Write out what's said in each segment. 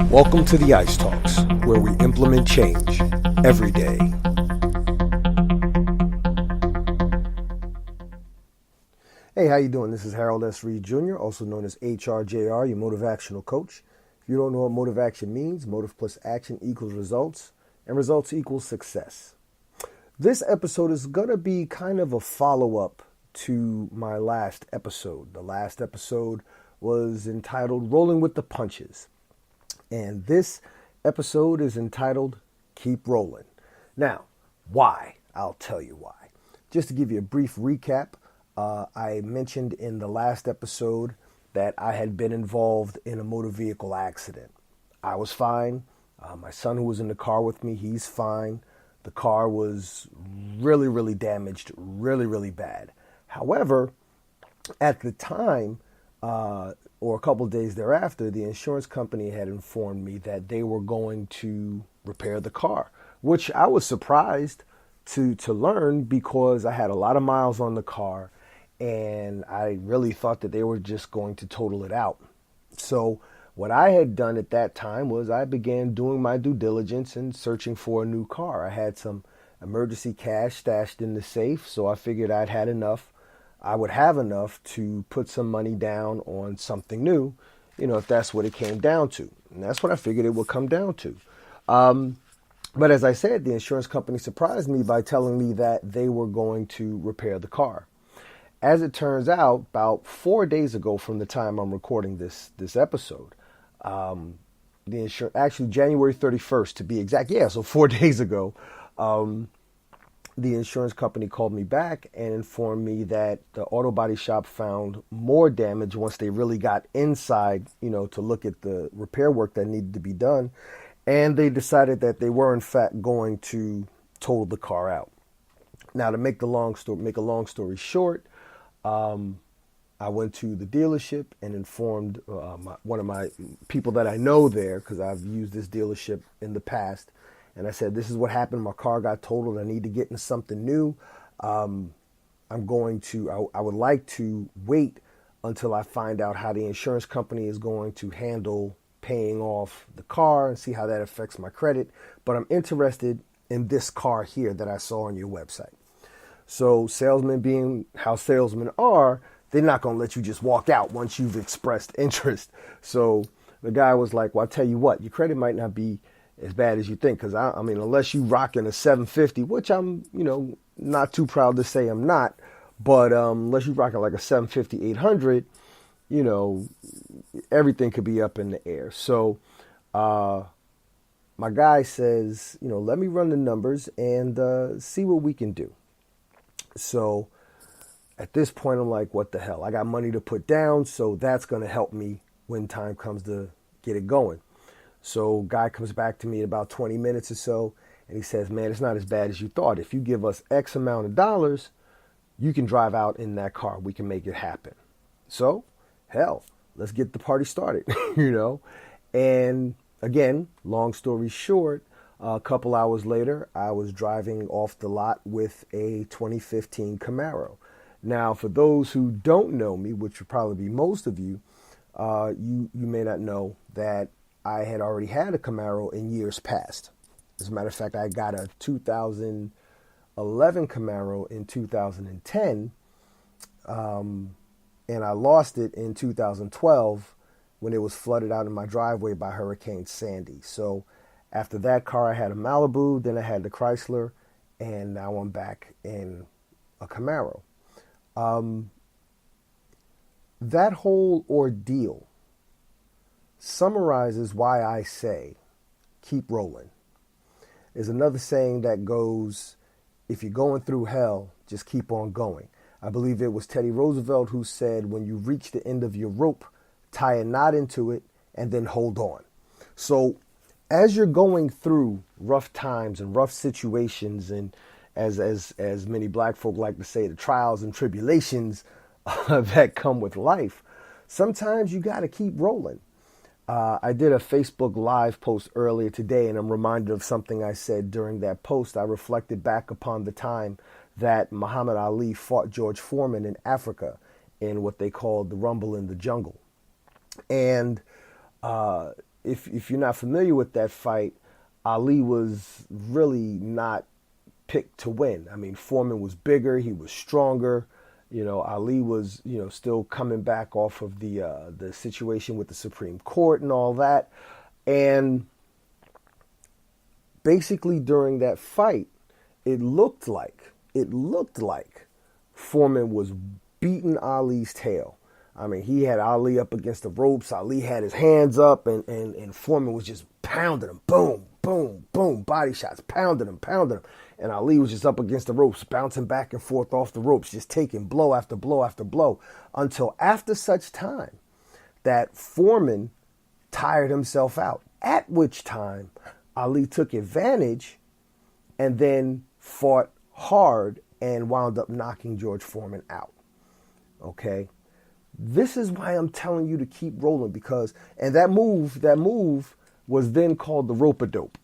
Welcome to the Ice Talks, where we implement change every day. Hey, how you doing? This is Harold S. Reed Jr., also known as hrjr, your motivational coach. If you don't know what motivation means, motive plus action equals results, and results equals success. This episode is going to be kind of a follow-up to my last episode. The last episode was entitled Rolling with the Punches. And this episode is entitled Keep Rolling. Now, why? I'll tell you why. Just to give you a brief recap, I mentioned in the last episode that I had been involved in a motor vehicle accident. I was fine. My son who was in the car with me, he's fine. The car was really damaged, really bad. However, at the time, or a couple of days thereafter, the insurance company had informed me that they were going to repair the car, which I was surprised to learn because I had a lot of miles on the car and I really thought that they were just going to total it out. So what I had done at that time was I began doing my due diligence and searching for a new car. I had some emergency cash stashed in the safe, so I figured I would have enough to put some money down on something new, if that's what it came down to. And that's what I figured it would come down to. But as I said, the insurance company surprised me by telling me that they were going to repair the car. As it turns out, about 4 days ago from the time I'm recording this episode, actually January 31st to be exact. Yeah, so 4 days ago, the insurance company called me back and informed me that the auto body shop found more damage once they really got inside, to look at the repair work that needed to be done. And they decided that they were in fact going to total the car out. Now, to make a long story short, I went to the dealership and informed one of my people that I know there, because I've used this dealership in the past. And I said, this is what happened. My car got totaled. I need to get into something new. I would like to wait until I find out how the insurance company is going to handle paying off the car and see how that affects my credit. But I'm interested in this car here that I saw on your website. So salesmen being how salesmen are, they're not going to let you just walk out once you've expressed interest. So the guy was like, well, I'll tell you what, your credit might not be as bad as you think, because I mean, unless you rocking a 750, which I'm, not too proud to say I'm not, but unless you rocking like a 750, 800, everything could be up in the air. So my guy says, let me run the numbers and see what we can do. So at this point, I'm like, what the hell? I got money to put down, so that's going to help me when time comes to get it going. So guy comes back to me in about 20 minutes or so, and he says, man, it's not as bad as you thought. If you give us X amount of dollars, you can drive out in that car. We can make it happen. So, hell, let's get the party started, And again, long story short, a couple hours later, I was driving off the lot with a 2015 Camaro. Now, for those who don't know me, which would probably be most of you, you may not know that I had already had a Camaro in years past. As a matter of fact, I got a 2011 Camaro in 2010, and I lost it in 2012 when it was flooded out in my driveway by Hurricane Sandy. So after that car, I had a Malibu, then I had the Chrysler, and now I'm back in a Camaro. That whole ordeal summarizes why I say, keep rolling. There's another saying that goes, if you're going through hell, just keep on going. I believe it was Teddy Roosevelt who said, when you reach the end of your rope, tie a knot into it and then hold on. So as you're going through rough times and rough situations, and as many black folk like to say, the trials and tribulations that come with life, sometimes you got to keep rolling. I did a Facebook Live post earlier today, and I'm reminded of something I said during that post. I reflected back upon the time that Muhammad Ali fought George Foreman in Africa in what they called the Rumble in the Jungle. And if you're not familiar with that fight, Ali was really not picked to win. I mean, Foreman was bigger, he was stronger. Ali was, still coming back off of the situation with the Supreme Court and all that. And basically during that fight, it looked like Foreman was beating Ali's tail. I mean, he had Ali up against the ropes. Ali had his hands up, and Foreman was just pounding him. Boom, boom, boom, body shots, pounding him. And Ali was just up against the ropes, bouncing back and forth off the ropes, just taking blow after blow after blow, until after such time that Foreman tired himself out, at which time Ali took advantage and then fought hard and wound up knocking George Foreman out. Okay? This is why I'm telling you to keep rolling, because, and that move was then called the rope-a-dope.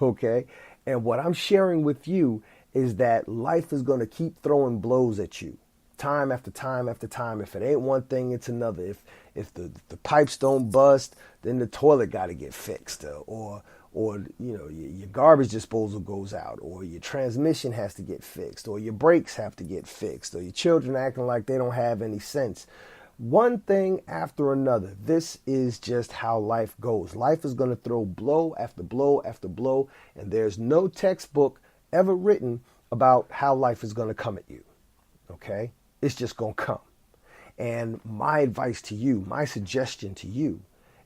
Okay? And what I'm sharing with you is that life is going to keep throwing blows at you time after time after time. If it ain't one thing, it's another. If the pipes don't bust, then the toilet got to get fixed, or your garbage disposal goes out, or your transmission has to get fixed, or your brakes have to get fixed, or your children acting like they don't have any sense. One thing after another. This is just how life goes. Life is going to throw blow after blow after blow, and there's no textbook ever written about how life is going to come at you. Okay? It's just going to come. And my advice to you, my suggestion to you,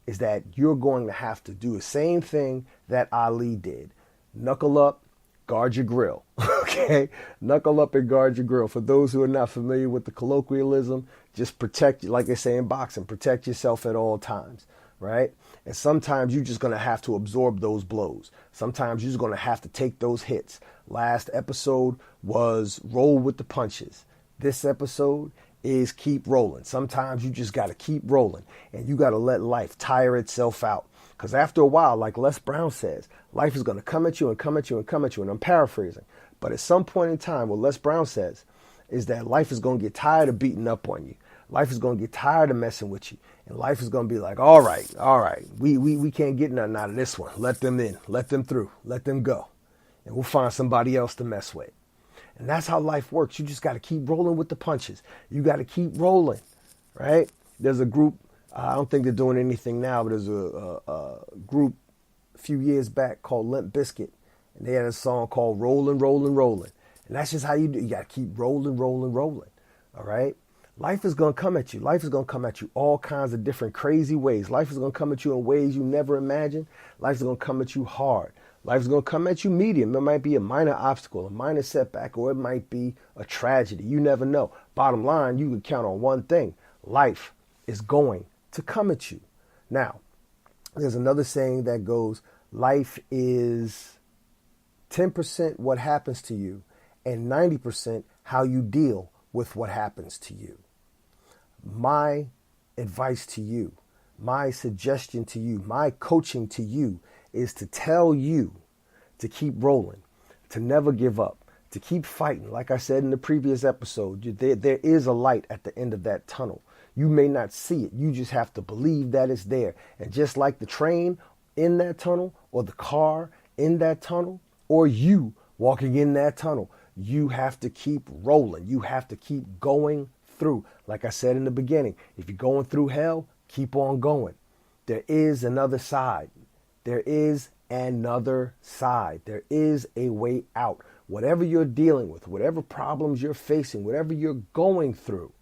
is that you're going to have to do the same thing that Ali did. Knuckle up, guard your grill. Okay? Knuckle up and guard your grill. For those who are not familiar with the colloquialism, just protect, like they say in boxing, protect yourself at all times, right? And sometimes you're just going to have to absorb those blows. Sometimes you're just going to have to take those hits. Last episode was roll with the punches. This episode is keep rolling. Sometimes you just got to keep rolling, and you got to let life tire itself out. Because after a while, like Les Brown says, life is going to come at you and come at you and come at you. And I'm paraphrasing. But at some point in time, what Les Brown says is that life is going to get tired of beating up on you. Life is going to get tired of messing with you. And life is going to be like, all right, we can't get nothing out of this one. Let them in, let them through, let them go. And we'll find somebody else to mess with. And that's how life works. You just got to keep rolling with the punches. You got to keep rolling, right? There's a group, I don't think they're doing anything now, but there's a group a few years back called Limp Bizkit. And they had a song called Rollin', Rollin', Rollin'. And that's just how you do. You got to keep rolling, rolling, rolling. All right? Life is going to come at you. Life is going to come at you all kinds of different crazy ways. Life is going to come at you in ways you never imagined. Life is going to come at you hard. Life is going to come at you medium. It might be a minor obstacle, a minor setback, or it might be a tragedy. You never know. Bottom line, you can count on one thing. Life is going to come at you. Now, there's another saying that goes, life is 10% what happens to you and 90% how you deal with what happens to you. My advice to you, my suggestion to you, my coaching to you is to tell you to keep rolling, to never give up, to keep fighting. Like I said in the previous episode, there is a light at the end of that tunnel. You may not see it. You just have to believe that it's there. And just like the train in that tunnel, or the car in that tunnel, or you walking in that tunnel, you have to keep rolling. You have to keep going through. Like I said in the beginning, if you're going through hell, keep on going. There is another side. There is another side. There is a way out. Whatever you're dealing with, whatever problems you're facing, whatever you're going through,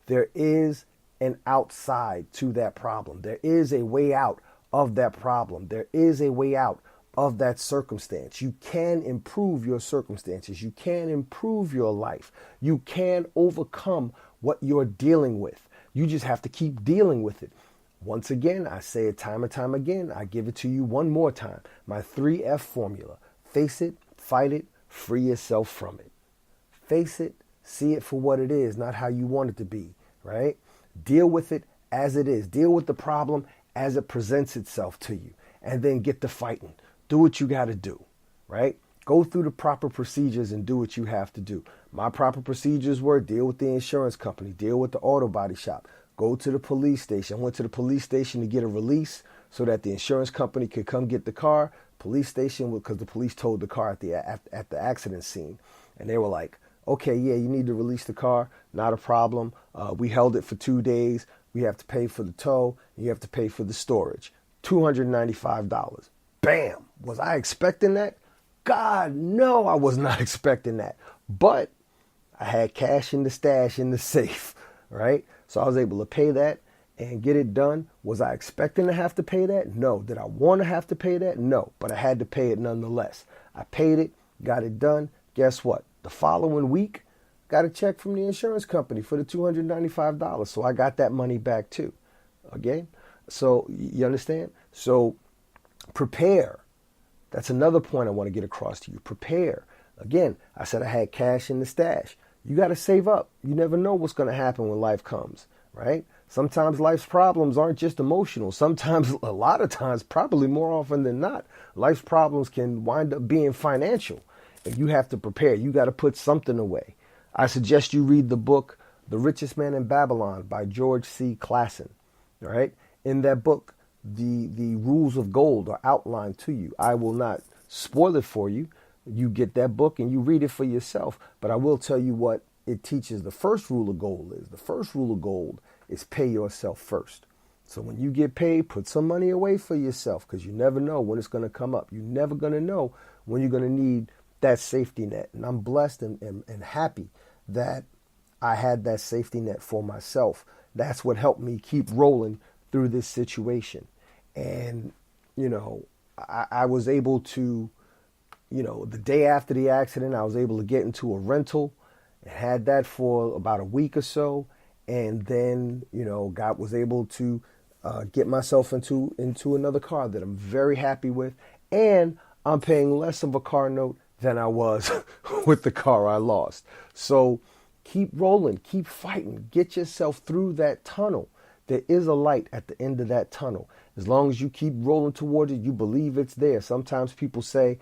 there is an outside to that problem. There is a way out of that problem. There is a way out of that circumstance. You can improve your circumstances. You can improve your life. You can overcome what you're dealing with. You just have to keep dealing with it. Once again, I say it time and time again. I give it to you one more time. My 3F formula. Face it, fight it, free yourself from it. Face it, see it for what it is, not how you want it to be, right? Deal with it as it is. Deal with the problem as it presents itself to you. And then get to fighting. Do what you got to do, right? Go through the proper procedures and do what you have to do. My proper procedures were deal with the insurance company, deal with the auto body shop, go to the police station. I went to the police station to get a release so that the insurance company could come get the car. Police station, because the police towed the car at the accident scene. And they were like, okay, yeah, you need to release the car. Not a problem. We held it for 2 days. We have to pay for the tow. And you have to pay for the storage. $295. Bam. Was I expecting that? God, no, I was not expecting that. But I had cash in the stash in the safe, right? So I was able to pay that and get it done. Was I expecting to have to pay that? No. Did I want to have to pay that? No. But I had to pay it nonetheless. I paid it, got it done. Guess what? The following week, got a check from the insurance company for the $295. So I got that money back too. Okay? So you understand? So prepare. That's another point I want to get across to you. Prepare. Again, I said I had cash in the stash. You got to save up. You never know what's going to happen when life comes, right? Sometimes life's problems aren't just emotional. Sometimes, a lot of times, probably more often than not, life's problems can wind up being financial. And you have to prepare. You got to put something away. I suggest you read the book, The Richest Man in Babylon by George C. Clason. All right? In that book, the rules of gold are outlined to you. I will not spoil it for you. You get that book and you read it for yourself. But I will tell you what it teaches. The first rule of gold is. The first rule of gold is pay yourself first. So when you get paid, put some money away for yourself, because you never know when it's going to come up. You're never going to know when you're going to need that safety net. And I'm blessed and happy that I had that safety net for myself. That's what helped me keep rolling through this situation. And, you know, I was able to, you know, the day after the accident, I was able to get into a rental and had that for about a week or so. And then, you know, was able to get myself into another car that I'm very happy with. And I'm paying less of a car note than I was with the car I lost. So keep rolling, keep fighting, get yourself through that tunnel. There is a light at the end of that tunnel. As long as you keep rolling towards it, you believe it's there. Sometimes people say,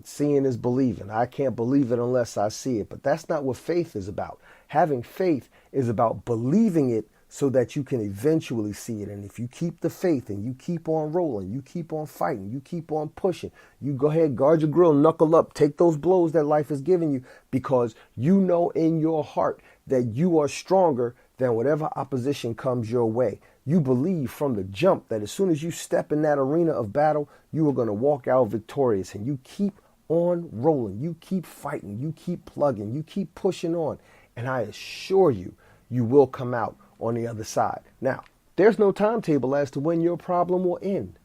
seeing is believing. I can't believe it unless I see it. But that's not what faith is about. Having faith is about believing it so that you can eventually see it. And if you keep the faith and you keep on rolling, you keep on fighting, you keep on pushing, you go ahead, guard your grill, knuckle up, take those blows that life is giving you, because you know in your heart that you are stronger than whatever opposition comes your way. You believe from the jump that as soon as you step in that arena of battle, you are going to walk out victorious. And you keep on rolling, you keep fighting, you keep plugging, you keep pushing on. And I assure you, you will come out on the other side. Now, there's no timetable as to when your problem will end.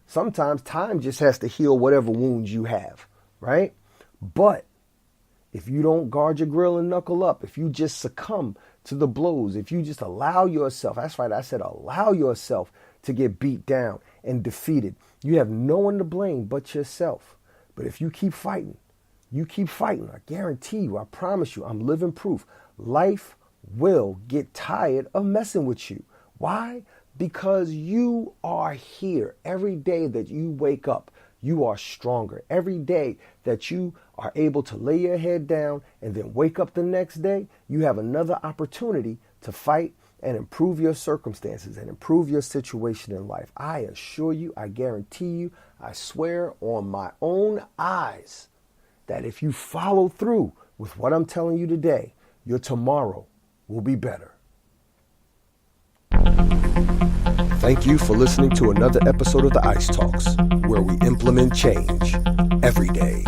Sometimes time just has to heal whatever wounds you have, right? But if you don't guard your grill and knuckle up, if you just succumb to the blows, if you just allow yourself, that's right, I said allow yourself to get beat down and defeated, you have no one to blame but yourself. But if you keep fighting, I guarantee you, I promise you, I'm living proof, life will get tired of messing with you. Why? Because you are here. Every day that you wake up, you are stronger. Every day that you are able to lay your head down and then wake up the next day, you have another opportunity to fight and improve your circumstances and improve your situation in life. I assure you, I guarantee you, I swear on my own eyes that if you follow through with what I'm telling you today, your tomorrow will be better. Thank you for listening to another episode of the Ice Talks, where we implement change every day.